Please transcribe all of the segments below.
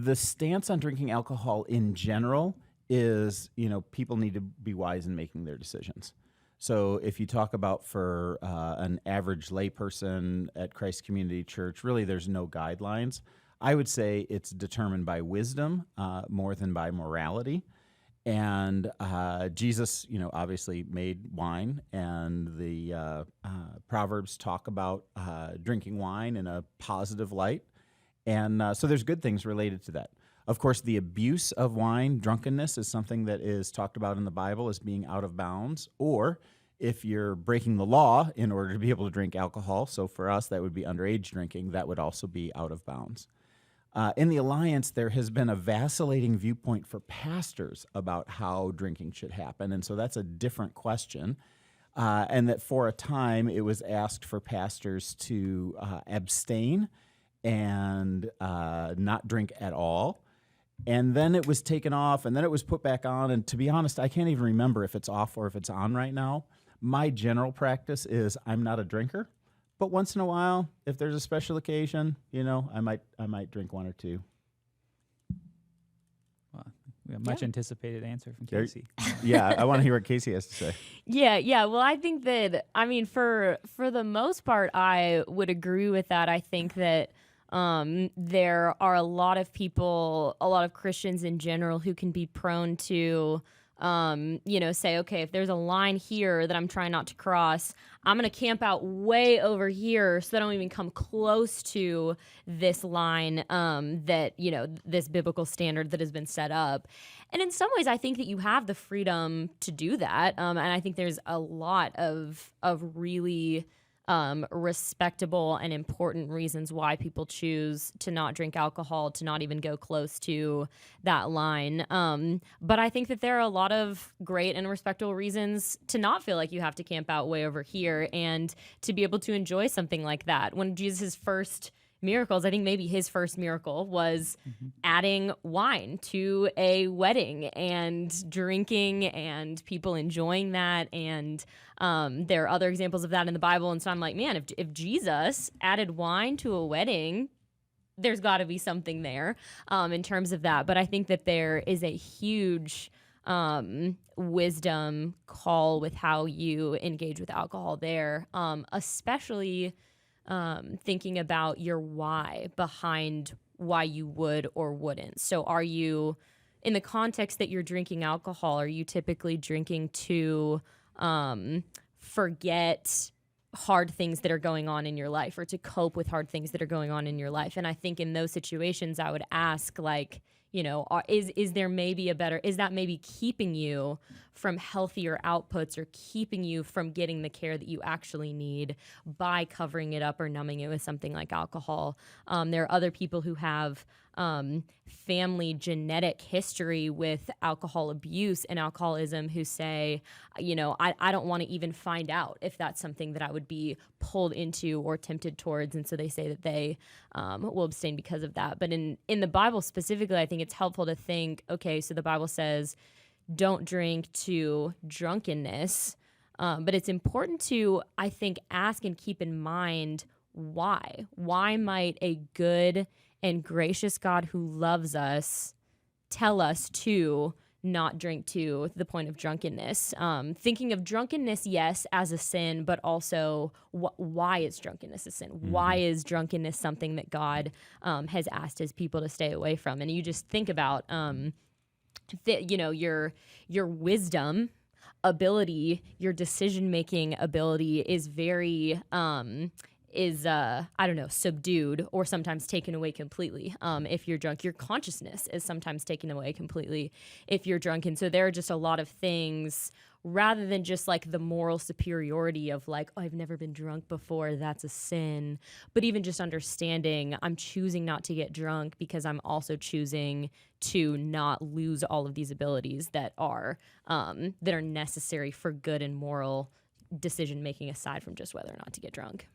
the stance on drinking alcohol in general is, people need to be wise in making their decisions. So if you talk about for an average layperson at Christ Community Church, really there's no guidelines. I would say it's determined by wisdom more than by morality. And Jesus, obviously made wine, and the Proverbs talk about drinking wine in a positive light. And so there's good things related to that. Of course, the abuse of wine, drunkenness, is something that is talked about in the Bible as being out of bounds, or if you're breaking the law in order to be able to drink alcohol, so for us that would be underage drinking, that would also be out of bounds. In the Alliance, there has been a vacillating viewpoint for pastors about how drinking should happen, and so that's a different question. And that for a time, it was asked for pastors to abstain and not drink at all. And then it was taken off, and then it was put back on. And to be honest, I can't even remember if it's off or if it's on right now. My general practice is I'm not a drinker, but once in a while, if there's a special occasion, I might drink one or two. Well, we have much anticipated answer from There- Casey. Yeah, I want to hear what Casey has to say. Yeah. Well, I think that, for the most part, I would agree with that. I think that there are a lot of people, a lot of Christians in general, who can be prone to, say, okay, if there's a line here that I'm trying not to cross, I'm going to camp out way over here so that I don't even come close to this line this biblical standard that has been set up. And in some ways, I think that you have the freedom to do that. And I think there's a lot of really respectable and important reasons why people choose to not drink alcohol, to not even go close to that line. But I think that there are a lot of great and respectable reasons to not feel like you have to camp out way over here and to be able to enjoy something like that. One of Jesus' first miracles, I think maybe his first miracle, was adding wine to a wedding and drinking and people enjoying that. And there are other examples of that in the Bible. And so I'm like, man, if Jesus added wine to a wedding, there's got to be something there in terms of that. But I think that there is a huge wisdom call with how you engage with alcohol there, especially thinking about your why behind why you would or wouldn't. So are you, in the context that you're drinking alcohol, are you typically drinking to forget hard things that are going on in your life or to cope with hard things that are going on in your life? And I think in those situations, I would ask, like, is there maybe is that maybe keeping you from healthier outputs or keeping you from getting the care that you actually need by covering it up or numbing it with something like alcohol? There are other people who have family genetic history with alcohol abuse and alcoholism who say, I don't want to even find out if that's something that I would be pulled into or tempted towards. And so they say that they will abstain because of that. But in the Bible specifically, I think it's helpful to think, okay, so the Bible says, don't drink to drunkenness. But it's important to, I think, ask and keep in mind why. Why might a good and gracious God who loves us tell us to not drink to the point of drunkenness? Thinking of drunkenness, yes, as a sin, but also why is drunkenness a sin? Mm-hmm. Why is drunkenness something that God has asked his people to stay away from? And you just think about your wisdom ability, your decision-making ability is very subdued or sometimes taken away completely. If you're drunk, your consciousness is sometimes taken away completely if you're drunk. And so there are just a lot of things, rather than just like the moral superiority of like, oh, I've never been drunk before, that's a sin. But even just understanding I'm choosing not to get drunk because I'm also choosing to not lose all of these abilities that are necessary for good and moral decision making, aside from just whether or not to get drunk.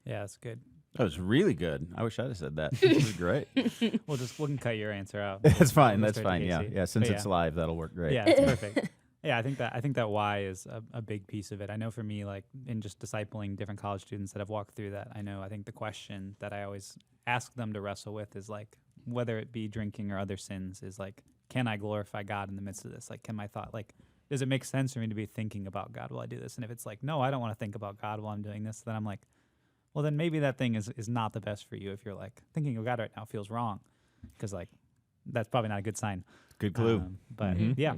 Yeah, that's good. That was really good. I wish I'd have said that. It was great. We can cut your answer out. That's fine. We'll That's fine. Yeah. Casey. Yeah. Since But it's live, that'll work great. Yeah, it's perfect. Yeah, I think that why is a big piece of it. I know for me, like in just discipling different college students that have walked through that, I think the question that I always ask them to wrestle with is like, whether it be drinking or other sins, is like, can I glorify God in the midst of this? Like, can my thought, like, does it make sense for me to be thinking about God while I do this? And if it's like, no, I don't want to think about God while I'm doing this, then I'm like, well, then maybe that thing is not the best for you. If you're like, thinking of God right now feels wrong, because like, that's probably not a good sign. Good clue. But Mhm. yeah,